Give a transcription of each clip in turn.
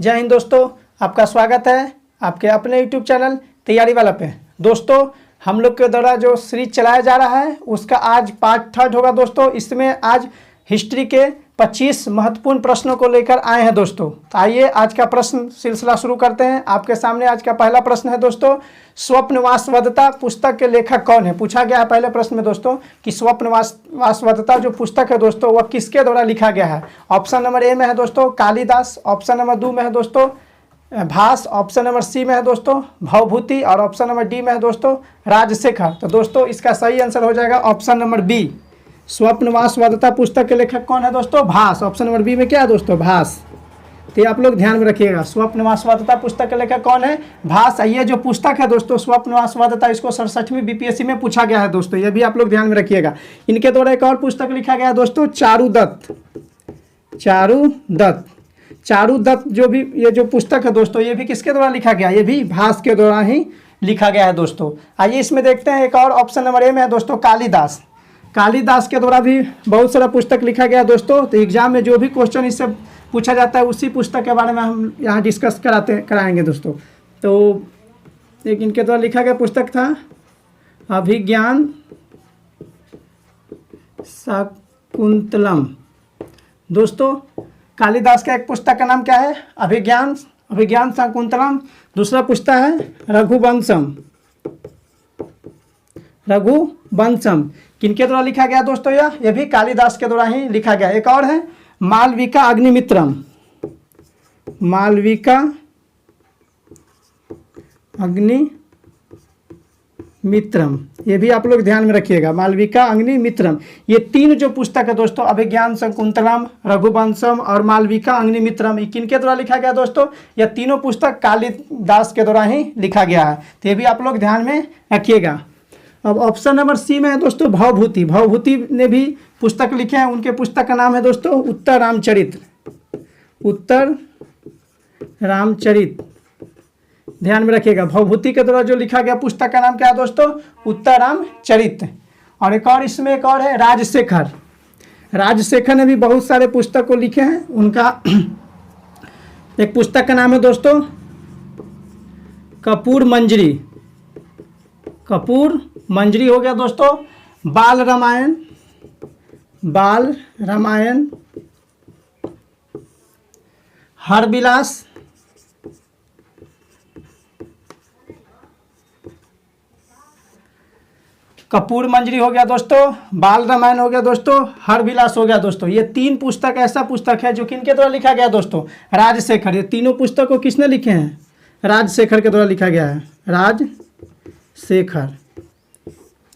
जय हिंद दोस्तों, आपका स्वागत है आपके अपने यूट्यूब चैनल तैयारी वाला पे। दोस्तों, हम लोग के द्वारा जो सीरीज चलाया जा रहा है उसका आज पार्ट 3 होगा दोस्तों। इसमें आज हिस्ट्री के 25 महत्वपूर्ण प्रश्नों को लेकर आए हैं दोस्तों। तो आइए आज का प्रश्न सिलसिला शुरू करते हैं। आपके सामने आज का पहला प्रश्न है दोस्तों, स्वप्नवासवदता पुस्तक के लेखक कौन है। पूछा गया है पहले प्रश्न में दोस्तों कि स्वप्नवासवदता जो पुस्तक है दोस्तों वह किसके द्वारा लिखा गया है। ऑप्शन नंबर ए में है दोस्तों कालिदास, ऑप्शन नंबर 2 में है दोस्तों भास, ऑप्शन नंबर सी में है दोस्तों भवभूति और ऑप्शन नंबर डी में है दोस्तों राजशेखर। तो दोस्तों इसका सही आंसर हो जाएगा ऑप्शन नंबर बी। स्वप्नवासवदता पुस्तक के लेखक कौन है दोस्तों, भास। ऑप्शन नंबर बी में क्या है दोस्तों, भास। तो आप लोग ध्यान में रखिएगा, स्वप्नवासवदता पुस्तक के लेखक कौन है, भास। ये जो पुस्तक है दोस्तों स्वप्नवासवदता, इसको 67वीं बीपीएससी में पूछा गया है दोस्तों, ये भी आप लोग ध्यान में रखिएगा। इनके द्वारा एक और पुस्तक लिखा गया है दोस्तों चारुदत्त। चारुदत्त जो भी ये जो पुस्तक है दोस्तों ये भी किसके द्वारा लिखा गया, ये भी भास के द्वारा ही लिखा गया है दोस्तों। आइए इसमें देखते हैं एक और ऑप्शन नंबर ए में है दोस्तों कालिदास। कालिदास के द्वारा भी बहुत सारा पुस्तक लिखा गया है दोस्तों। तो एग्जाम में जो भी क्वेश्चन इससे पूछा जाता है उसी पुस्तक के बारे में हम यहाँ डिस्कस कराएंगे दोस्तों। तो एक इनके द्वारा लिखा गया पुस्तक था अभिज्ञान शाकुंतलम। दोस्तों कालिदास का एक पुस्तक का नाम क्या है, अभिज्ञान शाकुंतलम। दूसरा पुस्तक है रघुवंशम। किनके द्वारा लिखा गया दोस्तों, ये भी कालिदास के द्वारा ही लिखा गया। एक और है मालविका अग्निमित्रम, ये भी आप लोग ध्यान में रखिएगा, मालविका अग्निमित्रम। ये तीन जो पुस्तक है दोस्तों अभिज्ञान शाकुंतलम, रघुवंशम और मालविका अग्निमित्रम, ये किनके द्वारा लिखा गया दोस्तों, यह तीनों पुस्तक कालिदास के द्वारा ही लिखा गया है। तो ये भी आप लोग ध्यान में रखिएगा। अब ऑप्शन नंबर सी में है दोस्तों भवभूति ने भी पुस्तक लिखे हैं। उनके पुस्तक का नाम है दोस्तों उत्तर रामचरित। ध्यान में रखिएगा, भवभूति के द्वारा जो लिखा गया पुस्तक का नाम क्या है दोस्तों, उत्तर रामचरित। और एक और इसमें एक और है राजशेखर ने भी बहुत सारे पुस्तक को लिखे हैं। उनका एक पुस्तक का नाम है दोस्तों कपूर मंजरी हो गया दोस्तों। बाल रामायण, हरविलास, कपूर मंजरी हो गया दोस्तों, बाल रामायण हो गया दोस्तों, हरविलास हो गया दोस्तों। ये तीन पुस्तक ऐसा पुस्तक है जो किनके द्वारा लिखा गया दोस्तों, राजशेखर। ये तीनों पुस्तक को किसने लिखे हैं, राजशेखर के द्वारा लिखा गया है, राजशेखर।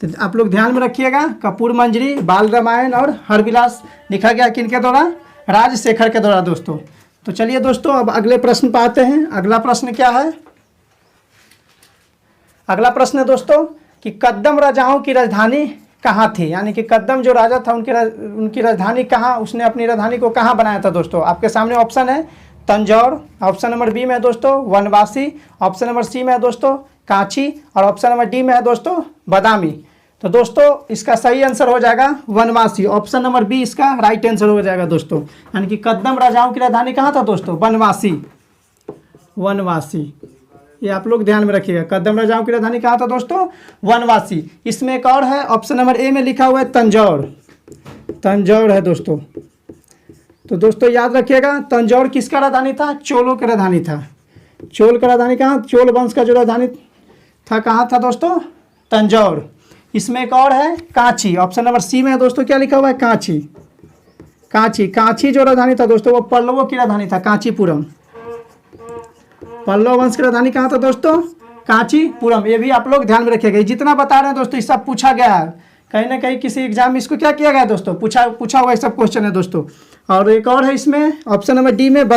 तो आप लोग ध्यान में रखिएगा, कपूर मंजरी, बाल रामायण और हरविलास लिखा गया किनके द्वारा, राजशेखर के द्वारा दोस्तों। तो चलिए दोस्तों अब अगले प्रश्न पर आते हैं। अगला प्रश्न क्या है, अगला प्रश्न है दोस्तों कि कद्दम राजाओं की राजधानी कहाँ थी, यानी कि कद्दम जो राजा था उनकी राजधानी कहाँ, उसने अपनी राजधानी को कहाँ बनाया था दोस्तों। आपके सामने ऑप्शन है तंजौर, ऑप्शन नंबर बी में है दोस्तों वनवासी, ऑप्शन नंबर सी में है दोस्तों कांची और ऑप्शन नंबर डी में है दोस्तों बादामी। तो दोस्तों इसका सही आंसर हो जाएगा वनवासी। ऑप्शन नंबर बी इसका राइट आंसर हो जाएगा दोस्तों। यानी कि कद्दम राजाओं की राजधानी कहाँ था दोस्तों, वनवासी। ये आप लोग ध्यान में रखिएगा, कद्दम राजाओं की राजधानी कहाँ था दोस्तों, वनवासी। इसमें एक और है ऑप्शन नंबर ए में लिखा हुआ है तंजौर है दोस्तों। तो दोस्तों याद रखिएगा तंजौर किसका राजधानी था, चोलों की राजधानी था। चोल का राजधानी कहाँ, चोल वंश का जो राजधानी था कहाँ था दोस्तों, तंजौर। इसमें एक और है कांची, ऑप्शन नंबर सी में है दोस्तों क्या लिखा हुआ है, कांची जो राजधानी था दोस्तों वो पल्लवों की राजधानी था, कांचीपुरम। पल्लव वंश की राजधानी कहाँ था दोस्तों, कांचीपुरम। ये भी आप लोग ध्यान में रखिएगा, जितना बता रहे हैं दोस्तों ये सब पूछा गया है कहीं ना कहीं किसी एग्जाम में, इसको क्या किया गया है दोस्तों, पूछा हुआ ये सब क्वेश्चन है दोस्तों। और एक और है इसमें ऑप्शन नंबर डी में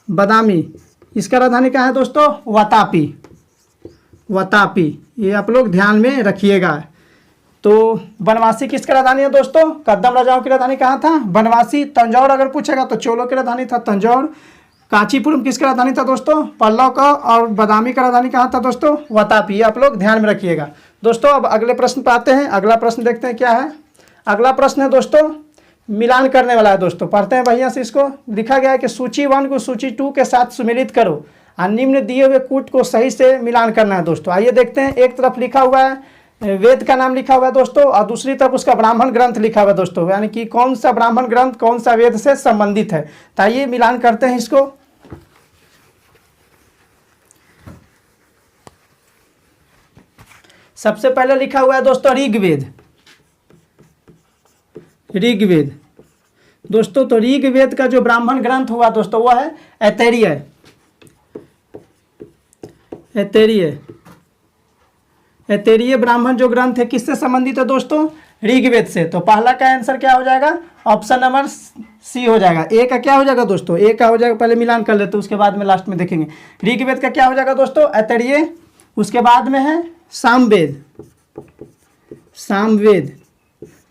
बादामी, इसका राजधानी कहाँ है दोस्तों, वातापी। ये आप लोग ध्यान में रखिएगा। तो बनवासी किसका राजधानी है दोस्तों, कद्दम राजाओं की राजधानी कहाँ था, बनवासी। तंजौर अगर पूछेगा तो चोलों की राजधानी था तंजौर। कांचीपुरम किसका राजधानी था दोस्तों, पल्लव का। और बादामी का राजधानी कहाँ था दोस्तों, वातापी। आप लोग ध्यान में रखिएगा दोस्तों। अब अगले प्रश्न पर आते हैं। अगला प्रश्न देखते हैं क्या है। अगला प्रश्न है दोस्तों मिलान करने वाला है दोस्तों। पढ़ते हैं बढ़िया से इसको। लिखा गया है कि सूची 1 को सूची 2 के साथ सुमेलित करो और निम्न दिए हुए कूट को सही से मिलान करना है दोस्तों। आइए देखते हैं। एक तरफ लिखा हुआ है वेद का नाम लिखा हुआ है दोस्तों, और दूसरी तरफ उसका ब्राह्मण ग्रंथ लिखा हुआ है दोस्तों, यानी कि कौन सा ब्राह्मण ग्रंथ कौन सा वेद से संबंधित है। तो आइए मिलान करते हैं इसको। सबसे पहले लिखा हुआ है दोस्तों ऋग्वेद। ऋग्वेद दोस्तों, तो ऋग्वेद का जो ब्राह्मण ग्रंथ हुआ दोस्तों वो है ऐतरेय। ऐतरेय ब्राह्मण जो ग्रंथ है किससे संबंधित है दोस्तों? ऋग्वेद से। तो पहला का आंसर क्या हो जाएगा? ऑप्शन नंबर सी हो जाएगा। ए का क्या हो जाएगा दोस्तों? ए का हो जाएगा, पहले मिलान कर लेते हैं उसके बाद में लास्ट में देखेंगे। ऋग्वेद का क्या हो जाएगा दोस्तों? ऐतरेय। उसके बाद में है सामवेद। सामवेद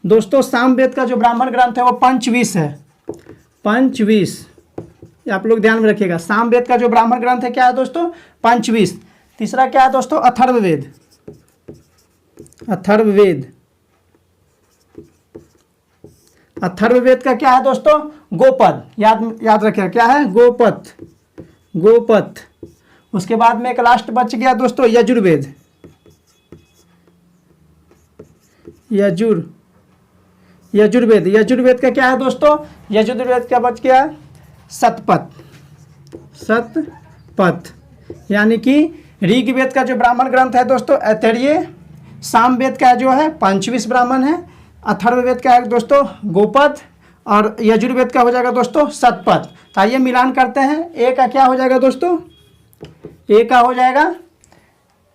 दोस्तों, सामवेद का जो ब्राह्मण ग्रंथ है वो पंचविश है। पंचविश, आप लोग ध्यान में रखिएगा। सामवेद का जो ब्राह्मण ग्रंथ है क्या है दोस्तों? पंचविश। तीसरा क्या है दोस्तों? अथर्ववेद। अथर्ववेद, अथर्ववेद का क्या है दोस्तों? गोपद। याद रखिएगा क्या है? गोपथ। गोपथ। उसके बाद में एक लास्ट बच गया दोस्तों यजुर्वेद। यजुर्वेद। यजुर्वेद का क्या है दोस्तों? यजुर्वेद का बच गया शतपथ। शतपथ, यानी कि ऋग्वेद का जो ब्राह्मण ग्रंथ है दोस्तों ऐतरेय, सामवेद का जो है पंचविश ब्राह्मण है, अथर्ववेद का है दोस्तों गोपथ, और यजुर्वेद का हो जाएगा दोस्तों शतपथ। तो आइए मिलान करते हैं। ए का क्या हो जाएगा दोस्तों? ए का हो जाएगा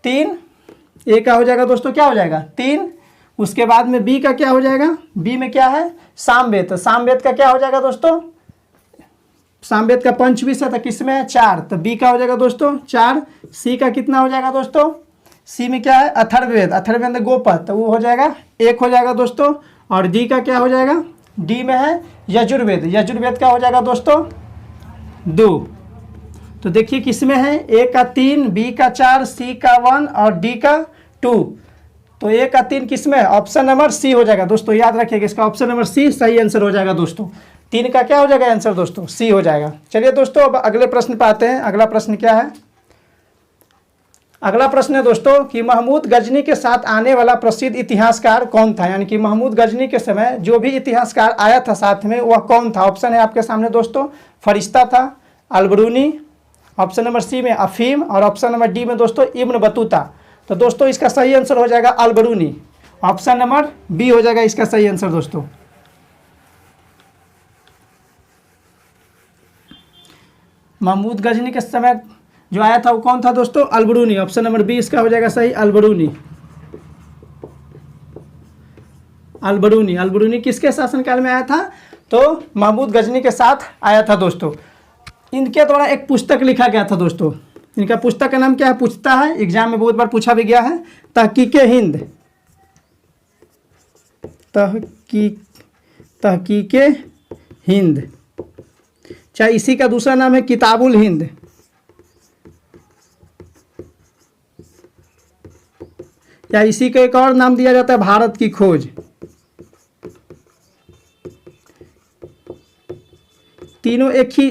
3। ए का हो जाएगा दोस्तों क्या हो जाएगा? 3। उसके बाद में बी का क्या हो जाएगा? बी में क्या है? सामवेद। तो सामवेद का क्या हो जाएगा दोस्तों? सामवेद का पंचविश है तो किस में है? 4। तो बी का हो जाएगा दोस्तों 4। सी का कितना हो जाएगा दोस्तों? सी में क्या है? अथर्ववेद। अथर्ववेद में गोपथ, तो वो हो जाएगा 1 हो जाएगा दोस्तों। और डी का क्या हो जाएगा? डी में है यजुर्वेद। यजुर्वेद का हो जाएगा दोस्तों 2। तो देखिए किस में है? ए का 3, बी का 4, सी का 1 और डी का 2। तो ए का 3 किस में है? ऑप्शन नंबर सी हो जाएगा दोस्तों। याद रखिएगा इसका ऑप्शन नंबर सी सही आंसर हो जाएगा दोस्तों। 3 का क्या हो जाएगा आंसर दोस्तों? सी हो जाएगा। चलिए दोस्तों अब अगले प्रश्न पे आते हैं। अगला प्रश्न क्या है? अगला प्रश्न है दोस्तों कि महमूद गजनी के साथ आने वाला प्रसिद्ध इतिहासकार कौन था? यानी कि महमूद गजनी के समय जो भी इतिहासकार आया था साथ में वह कौन था? ऑप्शन है आपके सामने दोस्तों, फरिश्ता था, अलबरूनी, ऑप्शन नंबर सी में अफीम, और ऑप्शन नंबर डी में दोस्तों इब्न बतूता। तो दोस्तों इसका सही आंसर हो जाएगा अलबरूनी। ऑप्शन नंबर बी हो जाएगा इसका सही आंसर दोस्तों। महमूद गजनी के समय जो आया था वो कौन था दोस्तों? अलबरूनी। ऑप्शन नंबर बी इसका हो जाएगा सही, अलबरूनी। अलबरूनी। अलबरूनी किसके शासनकाल में आया था? तो महमूद गजनी के साथ आया था दोस्तों। इनके द्वारा एक पुस्तक लिखा गया था दोस्तों। इनका पुस्तक का नाम क्या है? पूछता है, एग्जाम में बहुत बार पूछा भी गया है, तहकीके हिंद। तहकीके हिंद, चाहे इसी का दूसरा नाम है किताबुल हिंद, या इसी का एक और नाम दिया जाता है भारत की खोज। तीनों एक ही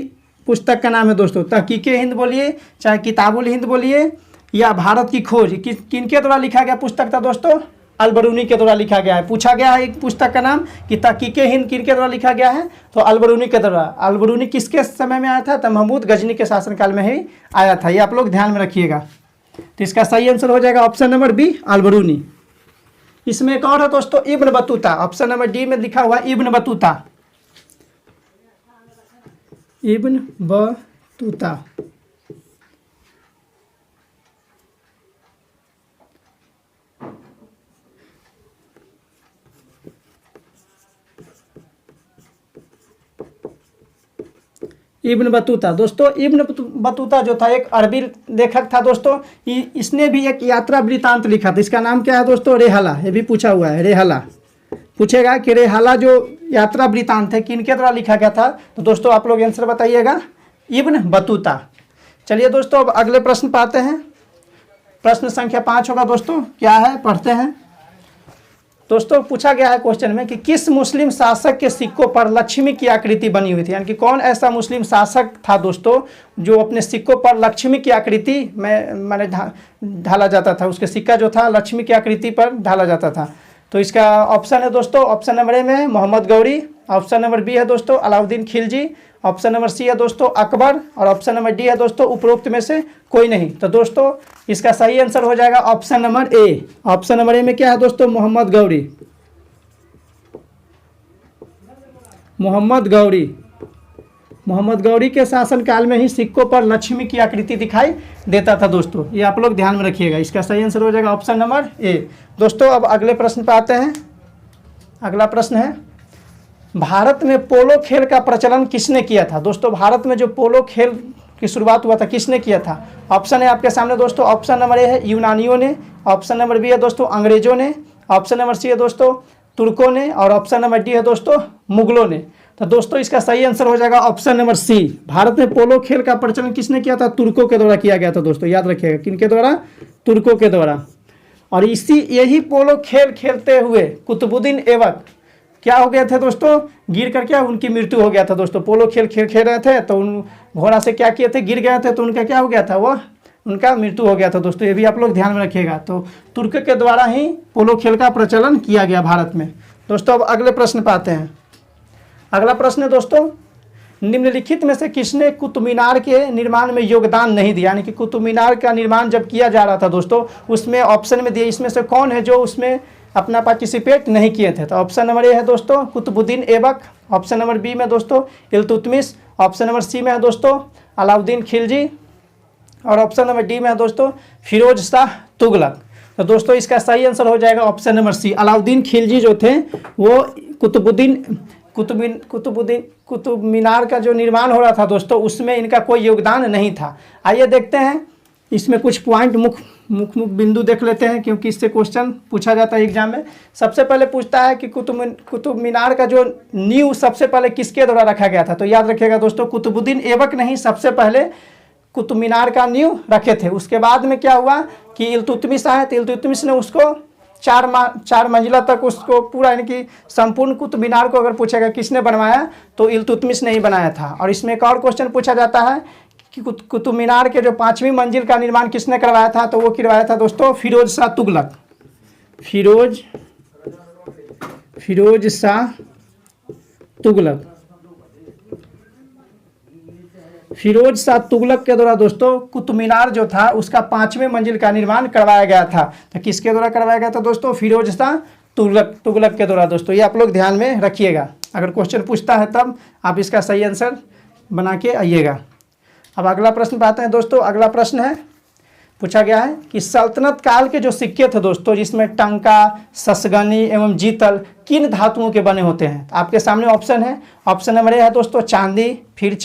पुस्तक का नाम है दोस्तों। तहकीके हिंद बोलिए, चाहे किताबुल हिंद बोलिए, या भारत की खोज। किनके द्वारा लिखा गया पुस्तक था दोस्तों? अलबरूनी के द्वारा लिखा गया है। पूछा गया है एक पुस्तक का नाम कि तहकीके हिंद किनके द्वारा लिखा गया है? तो अलबरूनी के द्वारा। अलबरूनी किसके समय में आया था? तो महमूद गजनी के शासनकाल में ही आया था। ये आप लोग ध्यान में रखिएगा। तो इसका सही आंसर हो जाएगा ऑप्शन नंबर बी, अलबरूनी। इसमें एक और है दोस्तों Ibn Battuta. Option number D में लिखा हुआ Ibn Battuta. Ibn Battuta. Ibn Battuta दोस्तों, इब्न बतूता जो था एक अरबी लेखक था दोस्तों। इसने भी एक यात्रा वृतांत लिखा था। इसका नाम क्या है दोस्तों? रेहाला। ये भी पूछा हुआ है, रेहाला। पूछेगा कि रेहाला जो यात्रा वृतांत है किनके द्वारा लिखा गया था? तो दोस्तों आप लोग आंसर बताइएगा, इब्न बतूता। चलिए दोस्तों अब अगले प्रश्न पाते हैं। प्रश्न संख्या 5 होगा दोस्तों। क्या है? पढ़ते हैं। दोस्तों पूछा गया है क्वेश्चन में कि किस मुस्लिम शासक के सिक्कों पर लक्ष्मी की आकृति बनी हुई थी, यानी कि कौन ऐसा मुस्लिम शासक था दोस्तों जो अपने सिक्कों पर लक्ष्मी की आकृति में मैंने ढाला जाता था, उसके सिक्का जो था लक्ष्मी की आकृति पर ढाला जाता था। तो इसका ऑप्शन है दोस्तों, ऑप्शन नंबर ए में है Mohammad Ghori, option number B है दोस्तों Alauddin Khilji, option number C है दोस्तों अकबर, और ऑप्शन नंबर डी है दोस्तों उपरोक्त में से कोई नहीं। तो दोस्तों इसका सही आंसर हो जाएगा option number A. Option number A में क्या है दोस्तों, मोहम्मद गौरी। मोहम्मद गौरी के शासनकाल में ही सिक्कों पर लक्ष्मी की आकृति दिखाई देता था दोस्तों, ये आप लोग ध्यान में रखिएगा। इसका सही आंसर हो जाएगा ऑप्शन नंबर ए। दोस्तों अब अगले प्रश्न पर आते हैं। अगला प्रश्न है, भारत में पोलो खेल का प्रचलन किसने किया था। दोस्तों भारत में जो पोलो खेल की शुरुआत हुआ था किसने किया था। ऑप्शन है आपके सामने दोस्तों, ऑप्शन नंबर ए है यूनानियों ने, ऑप्शन नंबर बी है दोस्तों अंग्रेजों ने, ऑप्शन नंबर सी है दोस्तों तुर्कों ने, और ऑप्शन नंबर डी है दोस्तों मुगलों ने। तो दोस्तों इसका सही आंसर हो जाएगा ऑप्शन नंबर सी। भारत में पोलो खेल का प्रचलन किसने किया था, तुर्कों के द्वारा किया गया था दोस्तों, याद रखिएगा किनके द्वारा, तुर्कों के द्वारा। और यही पोलो खेल खेलते हुए कुतुबुद्दीन ऐबक क्या हो गए थे दोस्तों, गिर कर क्या उनकी मृत्यु हो गया था दोस्तों। पोलो खेल खेल रहे थे तो उन घोड़ा से क्या किए थे, गिर गए थे, तो उनका क्या हो गया था, वो उनका मृत्यु हो गया था दोस्तों, ये भी आप लोग ध्यान में रखिएगा। तो तुर्क के द्वारा ही पोलो खेल का प्रचलन किया गया भारत में। दोस्तों अब अगले प्रश्न पे आते हैं। अगला प्रश्न है दोस्तों, निम्नलिखित में से किसने कुतुब मीनार के निर्माण में योगदान नहीं दिया, यानी कि कुतुब मीनार का निर्माण जब किया जा रहा था दोस्तों उसमें ऑप्शन में दिए, इसमें से कौन है जो उसमें अपना पार्टिसिपेट नहीं किए थे। तो ऑप्शन नंबर ए है दोस्तों Qutubuddin Aibak, option number B में दोस्तों इल्तुतमिश, ऑप्शन नंबर सी में है दोस्तों अलाउद्दीन खिलजी, और ऑप्शन नंबर डी में है दोस्तों फिरोज शाह तुगलक। तो दोस्तों इसका सही आंसर हो जाएगा option number C. Alauddin Khilji जो थे वो कुतुब मीनार का जो निर्माण हो रहा था दोस्तों उसमें इनका कोई योगदान नहीं था। आइए देखते हैं इसमें कुछ पॉइंट मुख्य बिंदु देख लेते हैं, क्योंकि इससे क्वेश्चन पूछा जाता है एग्जाम में। सबसे पहले पूछता है कि कुतुब मीनार का जो नींव सबसे पहले किसके द्वारा रखा गया था। तो याद रखिएगा दोस्तों कुतुबुद्दीन ऐबक नहीं सबसे पहले कुतुब मीनार का नींव रखे थे। उसके बाद में क्या हुआ कि इल्तुतमिश आए, तो इल्तुतमिश ने उसको 4 मंजिला तक उसको पूरा, यानी कि संपूर्ण कुतुब मीनार को अगर पूछेगा किसने बनवाया तो इल्तुतमिश ने ही बनाया था। और इसमें एक और क्वेश्चन पूछा जाता है कि कुतुब मीनार के जो 5वीं मंजिल का निर्माण किसने करवाया था, तो वो करवाया था दोस्तों फिरोज शाह तुगलक। फिरोज शाह तुगलक के द्वारा दोस्तों कुतुब मीनार जो था उसका 5वें मंजिल का निर्माण करवाया गया था। तो किसके द्वारा करवाया गया था दोस्तों, फिरोज शाह तुगलक के द्वारा। दोस्तों ये आप लोग ध्यान में रखिएगा, अगर क्वेश्चन पूछता है तब आप इसका सही आंसर बना के आइएगा। अब अगला प्रश्न पे आते हैं दोस्तों। अगला प्रश्न है, पूछा गया है कि सल्तनत काल के जो सिक्के थे दोस्तों जिसमें टंका, ससगनी एवं जीतल किन धातुओं के बने होते हैं। तो आपके सामने ऑप्शन है, ऑप्शन नंबर ए है दोस्तों चांदी, फिर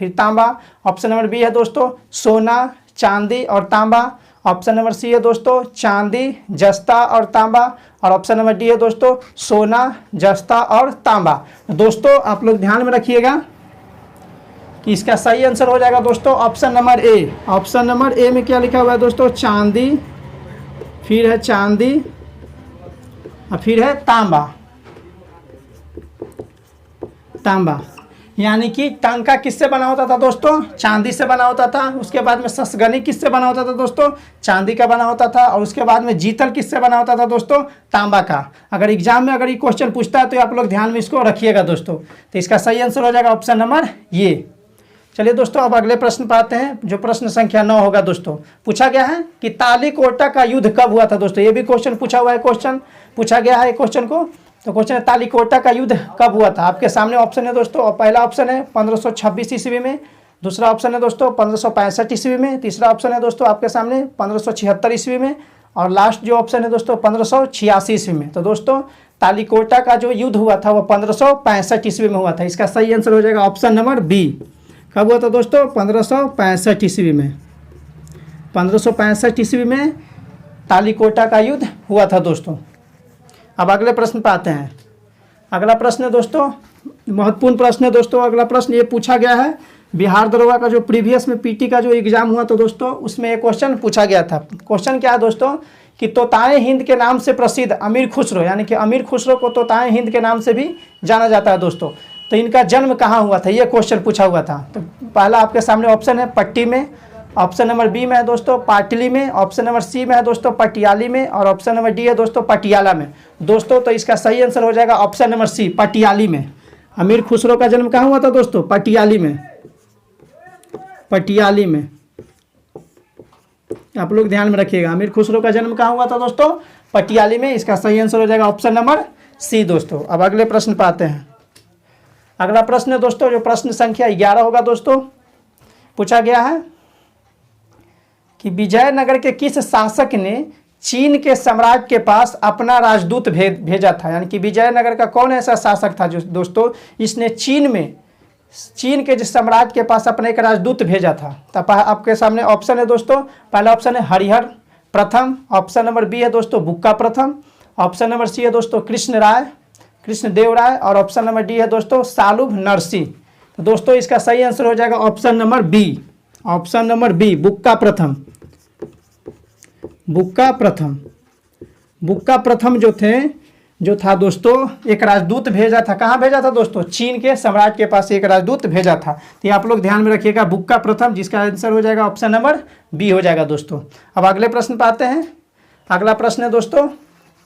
तांबा, ऑप्शन नंबर बी है दोस्तों सोना, चांदी और तांबा, ऑप्शन नंबर सी है दोस्तों चांदी, जस्ता और तांबा, और ऑप्शन नंबर डी है दोस्तों सोना, जस्ता और तांबा। दोस्तों आप लोग ध्यान में रखिएगा कि इसका सही आंसर हो जाएगा दोस्तों option number A. Option number A में क्या लिखा हुआ है दोस्तों, चांदी, फिर है चांदी और फिर है तांबा। यानी कि टंका किससे बना होता था दोस्तों, चांदी से बना होता था। उसके बाद में ससगनी किससे बना होता था दोस्तों, चांदी का बना होता था। और उसके बाद में जीतल किससे बना होता था दोस्तों, तांबा का। अगर एग्जाम में अगर ये क्वेश्चन पूछता है तो आप लोग ध्यान में इसको रखिएगा दोस्तों। तो इसका सही आंसर हो जाएगा ऑप्शन नंबर ये। चलिए दोस्तों अब अगले प्रश्न पर आते हैं, जो प्रश्न संख्या 9 होगा दोस्तों। पूछा गया है कि तालीकोटा का युद्ध कब हुआ था दोस्तों, ये भी क्वेश्चन पूछा हुआ है, क्वेश्चन पूछा गया है क्वेश्चन को। तो क्वेश्चन है तालीकोटा का युद्ध कब हुआ था। आपके सामने ऑप्शन है दोस्तों, और पहला ऑप्शन है 1526 ईस्वी में, दूसरा ऑप्शन है दोस्तों 1565 ईस्वी में, तीसरा ऑप्शन है दोस्तों आपके सामने 1576 ईस्वी में, और लास्ट जो ऑप्शन है दोस्तों 1586 ईस्वी में। तो दोस्तों तालीकोटा का जो युद्ध हुआ था वो 1565 ईस्वी में हुआ था। इसका सही आंसर हो जाएगा ऑप्शन नंबर बी। कब हुआ था दोस्तों, 1565 ईस्वी में। 1565 ईस्वी में तालीकोटा का युद्ध हुआ था दोस्तों। अब अगले प्रश्न पर आते हैं। अगला प्रश्न है दोस्तों, महत्वपूर्ण प्रश्न है दोस्तों। अगला प्रश्न ये पूछा गया है, बिहार दरोगा का जो प्रीवियस में पीटी का जो एग्जाम हुआ तो दोस्तों उसमें एक क्वेश्चन पूछा गया था। क्वेश्चन क्या है दोस्तों, कि तोताए हिंद के नाम से प्रसिद्ध अमीर खुसरो, यानी कि अमीर खुसरो को तोताए हिंद के नाम से भी जाना जाता है दोस्तों। तो इनका जन्म कहाँ हुआ था, ये क्वेश्चन पूछा हुआ था। तो पहला आपके सामने ऑप्शन है पट्टी में, ऑप्शन नंबर बी में है दोस्तों पाटली में, ऑप्शन नंबर सी में है दोस्तों पटियाली में, और ऑप्शन नंबर डी है दोस्तों पटियाला में। दोस्तों तो इसका सही आंसर हो जाएगा ऑप्शन नंबर सी, पटियाली में। अमीर खुसरो का जन्म कहाँ हुआ था दोस्तों, पटियाली में, पटियाली में। आप लोग ध्यान में रखिएगा, अमीर खुसरो का जन्म कहाँ हुआ था दोस्तों, पटियाली में। इसका सही आंसर हो जाएगा ऑप्शन नंबर सी दोस्तों। अब अगले प्रश्न पे आते हैं। अगला प्रश्न है दोस्तों, जो प्रश्न संख्या 11 होगा दोस्तों, पूछा गया है कि विजयनगर के किस शासक ने चीन के सम्राट के पास अपना राजदूत भेजा था। यानी कि विजयनगर का कौन ऐसा शासक था जो दोस्तों इसने चीन के जिस सम्राट के पास अपना एक राजदूत भेजा था। तब आपके सामने ऑप्शन है दोस्तों, पहला ऑप्शन है हरिहर प्रथम, ऑप्शन नंबर बी है दोस्तों बुक्का प्रथम, ऑप्शन नंबर सी है दोस्तों कृष्णदेव राय, और ऑप्शन नंबर डी है दोस्तों सालुभ नरसिंह। तो दोस्तों इसका सही आंसर हो जाएगा option number B, option number B Bukka प्रथम। बुक्का प्रथम जो था दोस्तों एक राजदूत भेजा था। कहाँ भेजा था दोस्तों, चीन के सम्राट के पास एक राजदूत भेजा था। तो ये आप लोग ध्यान में रखिएगा, बुक्का प्रथम, जिसका आंसर हो जाएगा ऑप्शन नंबर बी हो जाएगा दोस्तों। अब अगले प्रश्न पे आते हैं। अगला प्रश्न है दोस्तों,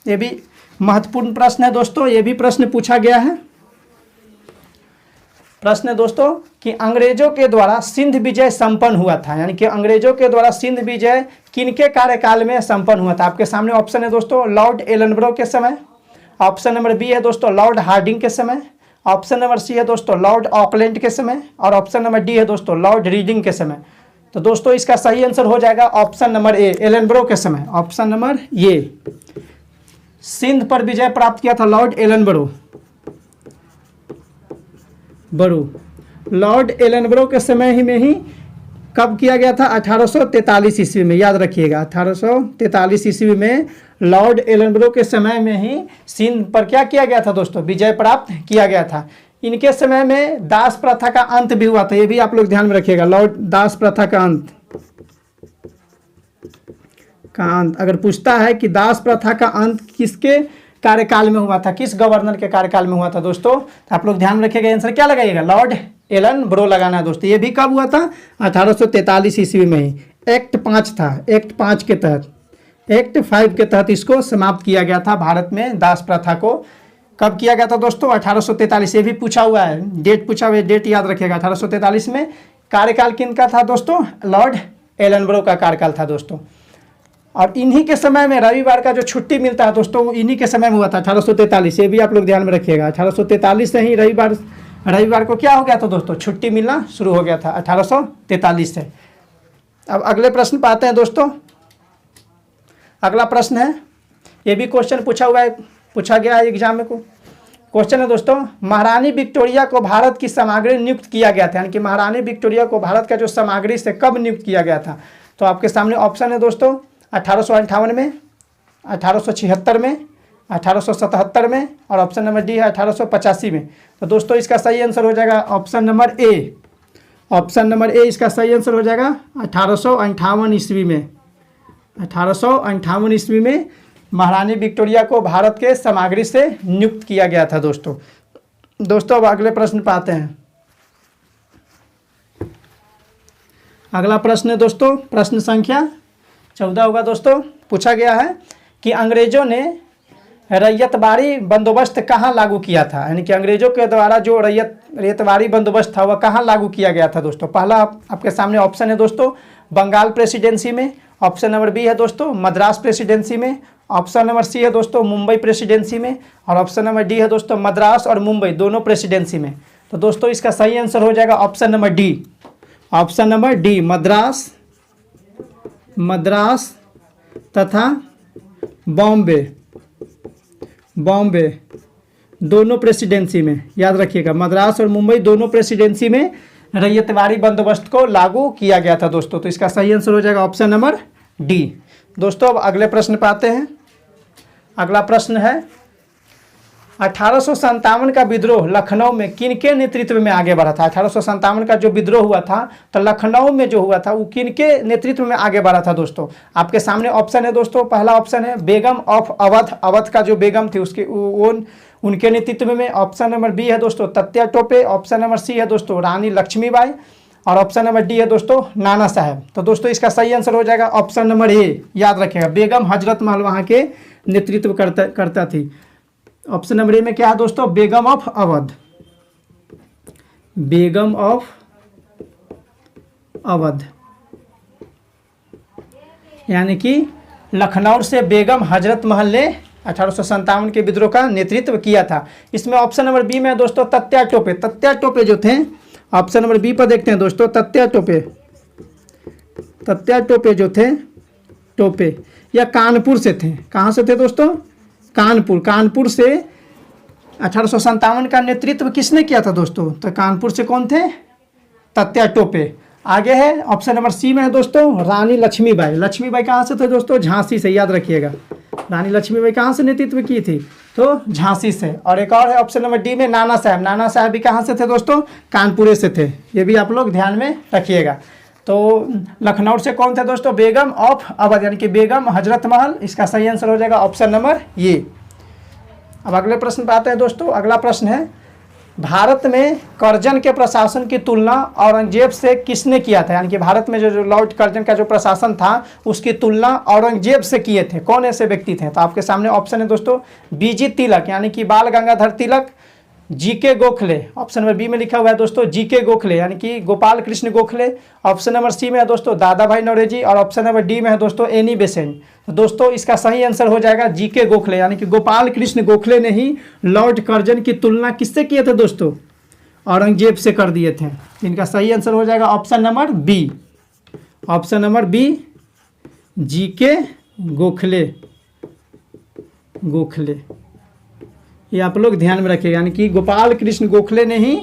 ये भी महत्वपूर्ण प्रश्न है दोस्तों, ये भी प्रश्न पूछा गया है। प्रश्न है दोस्तों कि अंग्रेजों के द्वारा सिंध विजय संपन्न हुआ था। यानी कि अंग्रेजों के द्वारा सिंध विजय किनके कार्यकाल में संपन्न हुआ था। आपके सामने ऑप्शन है दोस्तों लॉर्ड एलनब्रो के समय, ऑप्शन नंबर बी है दोस्तों लॉर्ड हार्डिंग के समय, ऑप्शन नंबर सी है दोस्तों लॉर्ड ऑकलैंड के समय, और ऑप्शन नंबर डी है दोस्तों लॉर्ड रीडिंग के समय। तो दोस्तों इसका सही आंसर हो जाएगा ऑप्शन नंबर ए, एलनब्रो के समय। ऑप्शन नंबर ए, सिंध पर विजय प्राप्त किया था लॉर्ड एलनब्रो। लॉर्ड एलनब्रो के समय ही में ही कब किया गया था, 1843 ईस्वी में। याद रखिएगा 1843 ईस्वी में लॉर्ड एलनब्रो के समय में ही सिंध पर क्या किया गया था दोस्तों, विजय प्राप्त किया गया था। इनके समय में दास प्रथा का अंत भी हुआ था, ये भी आप लोग ध्यान में रखिएगा। लॉर्ड दास प्रथा का अंत अगर पूछता है कि दास प्रथा का अंत किसके कार्यकाल में हुआ था, किस गवर्नर के कार्यकाल में हुआ था दोस्तों, तो आप लोग ध्यान रखिएगा, आंसर क्या लगाइएगा, लॉर्ड एलनब्रो लगाना है दोस्तों। ये भी कब हुआ था, 1843 ईस्वी में ही। एक्ट 5 था, एक्ट 5 के तहत, एक्ट 5 के तहत इसको समाप्त किया गया था भारत में दास प्रथा को। कब किया गया था दोस्तों, 1843। ये भी पूछा हुआ है, डेट पूछा हुआ है, डेट याद रखिएगा। 1843 में कार्यकाल किनका था दोस्तों, लॉर्ड एलनब्रो का कार्यकाल था दोस्तों। और इन्हीं के समय में रविवार का जो छुट्टी मिलता है दोस्तों, वो इन्हीं के समय में हुआ था, 1843। ये भी आप लोग ध्यान में रखिएगा, 1843 से ही रविवार को क्या हो गया था दोस्तों, छुट्टी मिलना शुरू हो गया था 1843 से। अब अगले प्रश्न पे आते हैं दोस्तों। अगला प्रश्न है, ये भी क्वेश्चन पूछा गया है एग्जाम में को। क्वेश्चन है दोस्तों, महारानी विक्टोरिया को भारत की सामग्री नियुक्त किया गया था। यानी कि महारानी विक्टोरिया को भारत का जो सामग्री से कब नियुक्त किया गया था। तो आपके सामने ऑप्शन है दोस्तों 1858 में, 1876 में, 1877 में, और ऑप्शन नंबर डी है 1885 में। तो दोस्तों इसका सही आंसर हो जाएगा option number A, option number A इसका सही आंसर हो जाएगा 1858 ईस्वी में। 1858 ईस्वी में महारानी विक्टोरिया को भारत के सामग्री से नियुक्त किया गया था दोस्तों। अब अगले प्रश्न पे आते हैं। अगला प्रश्न है दोस्तों, प्रश्न संख्या 14 होगा दोस्तों। पूछा गया है कि अंग्रेजों ने रैयतवारी बंदोबस्त कहाँ लागू किया था। यानी कि अंग्रेजों के द्वारा जो रैयतवारी बंदोबस्त था वह कहाँ लागू किया गया था दोस्तों। पहला आपके सामने ऑप्शन है दोस्तों बंगाल प्रेसिडेंसी में, ऑप्शन नंबर बी है दोस्तों मद्रास प्रेसिडेंसी में, ऑप्शन नंबर सी है दोस्तों मुंबई प्रेसिडेंसी में, और ऑप्शन नंबर डी है दोस्तों मद्रास और मुंबई दोनों प्रेसिडेंसी में। तो दोस्तों इसका सही आंसर हो जाएगा option number D, option number D Madras तथा बॉम्बे दोनों प्रेसिडेंसी में। याद रखिएगा मद्रास और मुंबई दोनों प्रेसिडेंसी में रैयतवारी बंदोबस्त को लागू किया गया था दोस्तों। तो इसका सही आंसर हो जाएगा ऑप्शन नंबर डी। दोस्तों अब अगले प्रश्न पे आते हैं। अगला प्रश्न है 1857 का विद्रोह लखनऊ में किनके नेतृत्व में आगे बढ़ा था? 1857 का जो विद्रोह हुआ था तो लखनऊ में जो हुआ था वो किनके नेतृत्व में आगे बढ़ा था दोस्तों? आपके सामने ऑप्शन है दोस्तों। पहला ऑप्शन है बेगम ऑफ अवध, अवध का जो बेगम थी उसके वो उनके नेतृत्व में। ऑप्शन नंबर बी है दोस्तों Tatya Tope. Option number C है दोस्तों रानी लक्ष्मीबाई। और ऑप्शन नंबर डी है दोस्तों नाना साहब। तो दोस्तों इसका सही आंसर हो जाएगा ऑप्शन नंबर ए। याद रखिएगा, बेगम हजरत महल वहाँ के नेतृत्व करता थी। ऑप्शन नंबर ए में क्या है दोस्तों? बेगम ऑफ अवध, बेगम ऑफ अवध, यानी कि लखनऊ से बेगम हजरत महल ने 1857 के विद्रोह का नेतृत्व किया था। इसमें ऑप्शन नंबर बी में है दोस्तों तात्या टोपे। तात्या टोपे जो थे, ऑप्शन नंबर बी पर देखते हैं दोस्तों, तात्या टोपे। तात्या टोपे जो थे, टोपे या कानपुर से थे। कहाँ से थे दोस्तों? कानपुर से 1857 का नेतृत्व किसने किया था दोस्तों? तो कानपुर से कौन थे? तात्या टोपे। आगे है ऑप्शन नंबर सी में है दोस्तों रानी लक्ष्मीबाई। लक्ष्मीबाई कहाँ से थे दोस्तों? झांसी से। याद रखिएगा, रानी लक्ष्मीबाई कहाँ से नेतृत्व की थी? तो झांसी से। और एक और है ऑप्शन नंबर डी में नाना साहब। नाना साहब भी कहाँ से थे दोस्तों? कानपुर से थे। ये भी आप लोग ध्यान में रखिएगा। तो लखनऊ से कौन थे दोस्तों? बेगम ऑफ अवध, यानी कि बेगम हजरत महल। इसका सही आंसर हो जाएगा ऑप्शन नंबर ये। अब अगले प्रश्न पे आते हैं दोस्तों। अगला प्रश्न है, भारत में कर्जन के प्रशासन की तुलना औरंगजेब से किसने किया था? यानी कि भारत में जो लॉर्ड कर्जन का जो प्रशासन था उसकी तुलना औरंगजेब से किए थे। कौन ऐसे व्यक्ति थे? तो आपके सामने ऑप्शन है दोस्तों बीजी तिलक, यानी कि Bal Gangadhar Tilak, GK Gokhale. Option number B में लिखा हुआ है दोस्तों जीके गोखले, यानी कि Gopal Krishna Gokhale. Option number C में है दोस्तों दादा भाई नौरोजी। और ऑप्शन नंबर डी में है दोस्तों एनी बेसेंट। तो दोस्तों इसका सही आंसर हो जाएगा जीके गोखले, यानी कि गोपाल कृष्ण गोखले ने ही लॉर्ड कर्जन की तुलना किससे किए थे दोस्तों? औरंगजेब से कर दिए थे। इनका सही आंसर हो जाएगा option number B. Option number B G K Gokhale, Gokhale. ये आप लोग ध्यान में रखिएगा, यानी कि गोपाल कृष्ण गोखले ने ही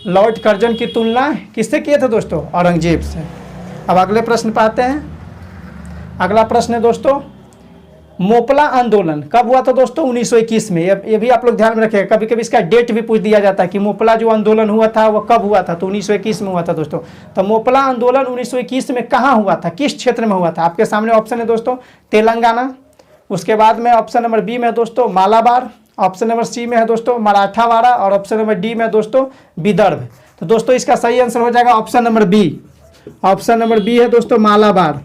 लॉर्ड कर्जन की तुलना किससे किए थे दोस्तों? औरंगजेब से। अब अगले प्रश्न पर आते हैं। अगला प्रश्न है दोस्तों, मोपला आंदोलन कब हुआ था दोस्तों? 1921 में। ये भी आप लोग ध्यान में रखिएगा, कभी कभी इसका डेट भी पूछ दिया जाता है कि मोपला जो आंदोलन हुआ था वो कब हुआ था? तो 1921 में हुआ था दोस्तों। तो मोपला आंदोलन 1921 में कहाँ हुआ था, किस क्षेत्र में हुआ था? आपके सामने ऑप्शन है दोस्तों तेलंगाना। उसके बाद में ऑप्शन नंबर बी में है दोस्तों मालाबार। ऑप्शन नंबर सी में है दोस्तों मराठावाड़ा। और ऑप्शन नंबर डी में है दोस्तों विदर्भ। तो दोस्तों इसका सही आंसर हो जाएगा option number B. Option number B है दोस्तों मालाबार।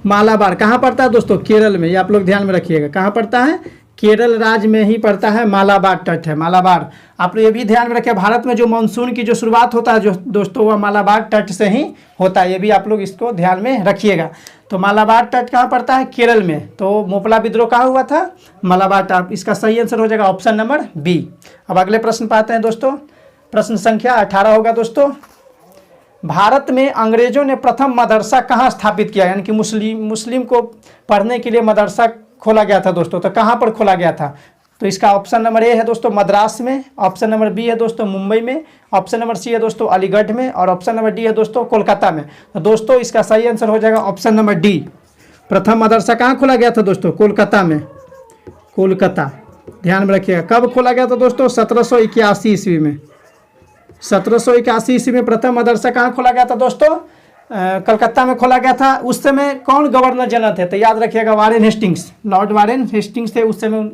मालाबार कहाँ पड़ता है दोस्तों? केरल में। ये आप लोग ध्यान में रखिएगा, कहाँ पड़ता है? केरल राज्य में ही पड़ता है। मालाबार तट है, मालाबार। आप लोग ये भी ध्यान में रखिए, भारत में जो मानसून की जो शुरुआत होता है जो दोस्तों वह मालाबार तट से ही होता है। ये भी आप लोग इसको ध्यान में रखिएगा। तो मालाबार तट कहाँ पड़ता है? केरल में। तो मोपला विद्रोह कहाँ हुआ था? मालाबार तट। इसका सही आंसर हो जाएगा ऑप्शन नंबर बी। अब अगले प्रश्न पाते हैं दोस्तों। प्रश्न संख्या 18 होगा दोस्तों। भारत में अंग्रेजों ने प्रथम मदरसा कहाँ स्थापित किया? यानी कि मुस्लिम को पढ़ने के लिए मदरसा खोला गया था दोस्तों। तो कहाँ पर खोला गया था? तो इसका ऑप्शन नंबर ए है दोस्तों मद्रास में। ऑप्शन नंबर बी है दोस्तों मुंबई में। ऑप्शन नंबर सी है दोस्तों अलीगढ़ में। और ऑप्शन नंबर डी है दोस्तों कोलकाता में। तो दोस्तों इसका सही आंसर हो जाएगा ऑप्शन नंबर डी। प्रथम मदरसा कहाँ खोला गया था दोस्तों? कोलकाता में। कोलकाता, ध्यान में रखिएगा। कब खोला गया था दोस्तों? 1781 ईस्वी में। 1781 ईस्वी में प्रथम मदरसा कहाँ खोला गया था दोस्तों? कलकत्ता में खोला गया था। उस समय कौन गवर्नर जनरल थे? तो याद रखिएगा Warren Hastings, Lord Warren Hastings थे उस समय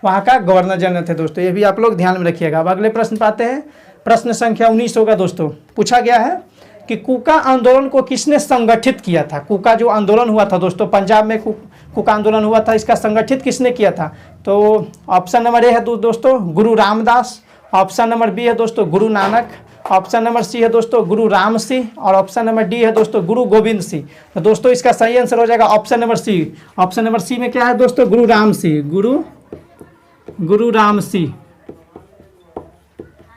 वहाँ का गवर्नर जनरल थे दोस्तों। ये भी आप लोग ध्यान में रखिएगा। अब अगले प्रश्न पाते हैं। प्रश्न संख्या 19 होगा दोस्तों। पूछा गया है कि कूका आंदोलन को किसने संगठित किया था? कूका जो आंदोलन हुआ था दोस्तों, पंजाब में कूका आंदोलन हुआ था, इसका संगठित किसने किया था? तो ऑप्शन नंबर ए है दोस्तों गुरु रामदास। ऑप्शन नंबर बी है दोस्तों Guru Nanak. Option number C है दोस्तों गुरु राम सिंह। और ऑप्शन नंबर डी है दोस्तों गुरु गोविंद सिंह। तो दोस्तों इसका सही आंसर हो जाएगा option number C. Option number C में क्या है दोस्तों? गुरु राम सिंह। गुरु राम सिंह,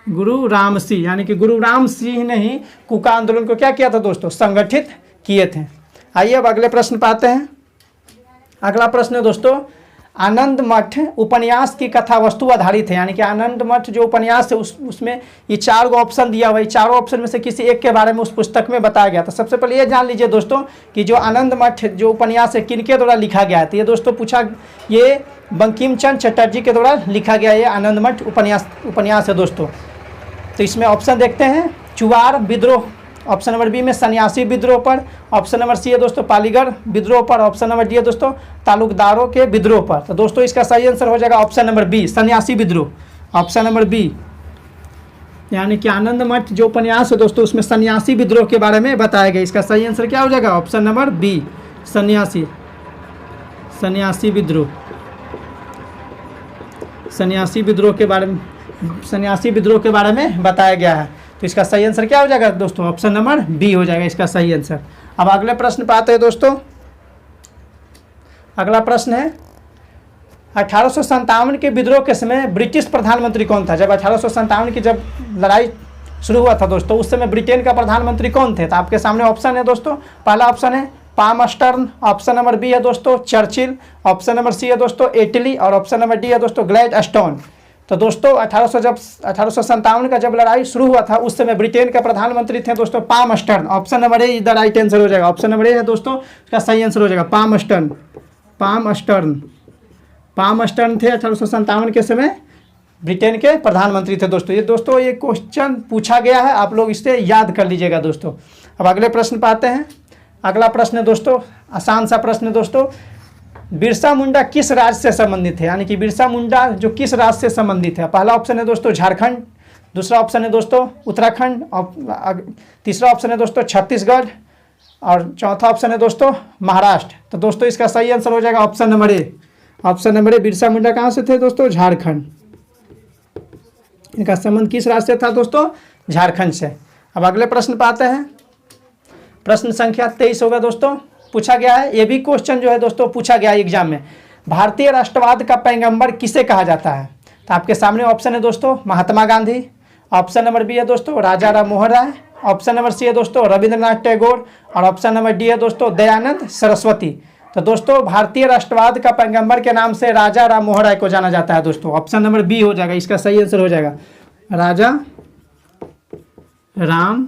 गुरु राम सिंह, यानी कि गुरु राम सिंह ने ही कूका आंदोलन को क्या किया था दोस्तों? संगठित किए थे। आइए अब अगले प्रश्न पाते हैं। अगला प्रश्न है दोस्तों, आनंद मठ उपन्यास की कथा वस्तु आधारित है, यानी कि आनंद मठ जो उपन्यास है उसमें ये 4 गो ऑप्शन दिया हुआ है, 4 ऑप्शन में से किसी एक के बारे में उस पुस्तक में बताया गया था। सबसे पहले ये जान लीजिए दोस्तों कि जो आनंद मठ जो उपन्यास है किनके द्वारा लिखा गया है, तो ये दोस्तों पूछा, ये बंकिम चंद्र चटर्जी के द्वारा लिखा गया ये आनंद मठ उपन्यास है दोस्तों। तो इसमें ऑप्शन देखते हैं, चुवार विद्रोह, ऑप्शन नंबर बी में सन्यासी विद्रोह पर, ऑप्शन नंबर सी है दोस्तों पालीगढ़ विद्रोह पर, ऑप्शन नंबर डी है दोस्तों तालुकदारों के विद्रोह पर। तो दोस्तों इसका सही आंसर हो जाएगा ऑप्शन नंबर बी, सन्यासी विद्रोह, ऑप्शन नंबर बी। यानी कि आनंद मठ जो उपन्यास है दोस्तों उसमें सन्यासी विद्रोह के बारे में बताया गया। इसका सही आंसर क्या हो जाएगा, ऑप्शन नंबर बी, सन्यासी विद्रोह, सन्यासी विद्रोह के बारे में बताया गया है। तो इसका सही आंसर क्या हो जाएगा दोस्तों, ऑप्शन नंबर बी हो जाएगा इसका सही आंसर। अब अगले प्रश्न पे आते हैं दोस्तों। अगला प्रश्न है 1857 के विद्रोह के समय ब्रिटिश प्रधानमंत्री कौन था। जब 1857 की जब लड़ाई शुरू हुआ था दोस्तों उस समय ब्रिटेन का प्रधानमंत्री कौन थे। तो आपके सामने ऑप्शन है दोस्तों, पहला ऑप्शन है पामस्टर्न, ऑप्शन नंबर बी है दोस्तों चर्चिल, ऑप्शन नंबर सी है दोस्तों एटली और ऑप्शन नंबर डी है दोस्तों ग्लैडस्टोन। तो दोस्तों 1857 का जब लड़ाई शुरू हुआ था उस समय ब्रिटेन के प्रधानमंत्री थे दोस्तों पामस्टर्न। ऑप्शन नंबर ए इधर राइट आंसर हो जाएगा, ऑप्शन नंबर ए है दोस्तों इसका सही आंसर हो जाएगा पामस्टर्न थे 1857 के समय ब्रिटेन के प्रधानमंत्री थे दोस्तों। ये क्वेश्चन पूछा गया है, आप लोग इसे याद कर लीजिएगा दोस्तों। अब अगले प्रश्न पर आते हैं। अगला प्रश्न है दोस्तों आसान सा प्रश्न है दोस्तों, बिरसा मुंडा किस राज्य से संबंधित है। यानी कि बिरसा मुंडा जो किस राज्य से संबंधित है। पहला ऑप्शन है दोस्तों झारखंड, दूसरा ऑप्शन है दोस्तों उत्तराखंड, तीसरा ऑप्शन है दोस्तों छत्तीसगढ़ और चौथा ऑप्शन है दोस्तों महाराष्ट्र। तो दोस्तों इसका सही आंसर हो जाएगा option number A, Birsa Munda कहाँ से थे दोस्तों, झारखंड। इनका संबंध किस राज्य से था दोस्तों, झारखंड से। अब अगले प्रश्न पर आते हैं। प्रश्न संख्या 23 होगा दोस्तों, पूछा गया है, ये भी क्वेश्चन जो है दोस्तों पूछा गया है एग्जाम में। भारतीय राष्ट्रवाद का पैगंबर किसे कहा जाता है। तो आपके सामने ऑप्शन है दोस्तों Mahatma Gandhi, option number B है दोस्तों राजा Ram Mohan Roy, option number C है दोस्तों रविंद्रनाथ टैगोर और ऑप्शन नंबर डी है दोस्तों दयानंद सरस्वती। तो दोस्तों भारतीय राष्ट्रवाद का पैगंबर के नाम से राजा राम मोहन राय को जाना जाता है दोस्तों। ऑप्शन नंबर बी हो जाएगा, इसका सही आंसर हो जाएगा राजा राम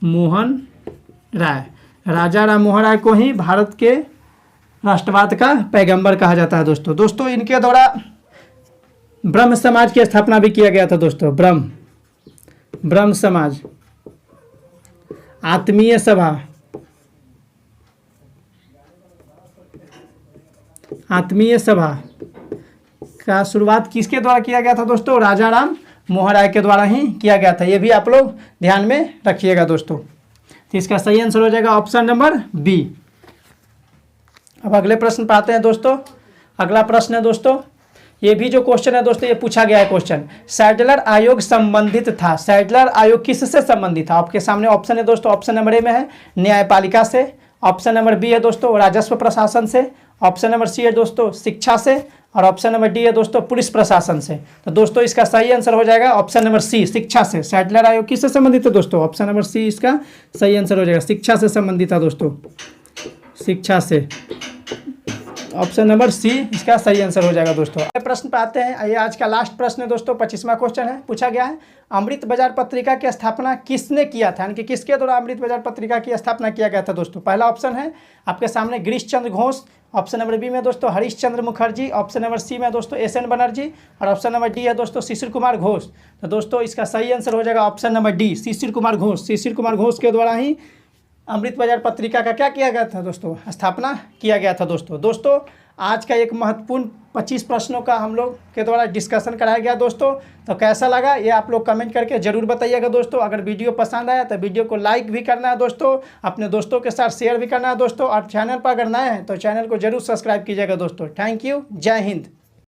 मोहन राय। राजा राम मोहन राय को ही भारत के राष्ट्रवाद का पैगंबर कहा जाता है दोस्तों। इनके द्वारा ब्रह्म समाज की स्थापना भी किया गया था दोस्तों। ब्रह्म समाज, आत्मीय सभा का शुरुआत किसके द्वारा किया गया था दोस्तों, राजा राम मोहन राय के द्वारा ही किया गया था। ये भी आप लोग ध्यान में रखिएगा दोस्तों। तो इसका सही आंसर हो जाएगा ऑप्शन नंबर बी। अब अगले प्रश्न पर आते हैं दोस्तों। अगला प्रश्न है दोस्तों, ये भी जो क्वेश्चन है दोस्तों ये पूछा गया है क्वेश्चन, सैडलर आयोग संबंधित था। सैडलर आयोग किससे संबंधित था। आपके सामने ऑप्शन है दोस्तों, ऑप्शन नंबर ए में है न्यायपालिका से, ऑप्शन नंबर बी है दोस्तों राजस्व प्रशासन से, ऑप्शन नंबर सी है दोस्तों शिक्षा से और ऑप्शन नंबर डी है दोस्तों पुलिस प्रशासन से। तो दोस्तों इसका सही आंसर हो जाएगा ऑप्शन नंबर सी, शिक्षा से। सैडलर आयोग किससे संबंधित है दोस्तों, ऑप्शन नंबर सी इसका सही आंसर हो जाएगा, शिक्षा से संबंधित था दोस्तों, शिक्षा से। ऑप्शन नंबर सी इसका सही आंसर हो जाएगा दोस्तों। प्रश्न पे आते हैं। ये आज का लास्ट प्रश्न है दोस्तों, 25वां क्वेश्चन है। पूछा गया है अमृत बाजार पत्रिका की स्थापना किसने किया था, यानी कि किसके द्वारा अमृत बाजार पत्रिका की स्थापना किया गया था दोस्तों। पहला ऑप्शन है आपके सामने Girish Chandra Ghosh, option number B में दोस्तों Harish Chandra Mukherjee, option number C में दोस्तों एस.एन. बनर्जी और ऑप्शन नंबर डी है दोस्तों शिशिर कुमार घोष। तो दोस्तों इसका सही आंसर हो जाएगा option number D, Shishir Kumar Ghosh. Shishir Kumar Ghosh के द्वारा ही अमृत बाजार पत्रिका का क्या किया गया था दोस्तों, स्थापना किया गया था दोस्तों। आज का एक महत्वपूर्ण 25 प्रश्नों का हम लोग के द्वारा डिस्कशन कराया गया दोस्तों। तो कैसा लगा ये आप लोग कमेंट करके ज़रूर बताइएगा दोस्तों। अगर वीडियो पसंद आया तो वीडियो को लाइक भी करना है दोस्तों, अपने दोस्तों के साथ शेयर भी करना है दोस्तों, और चैनल पर अगर नए हैं तो चैनल को जरूर सब्सक्राइब कीजिएगा दोस्तों। थैंक यू, जय हिंद।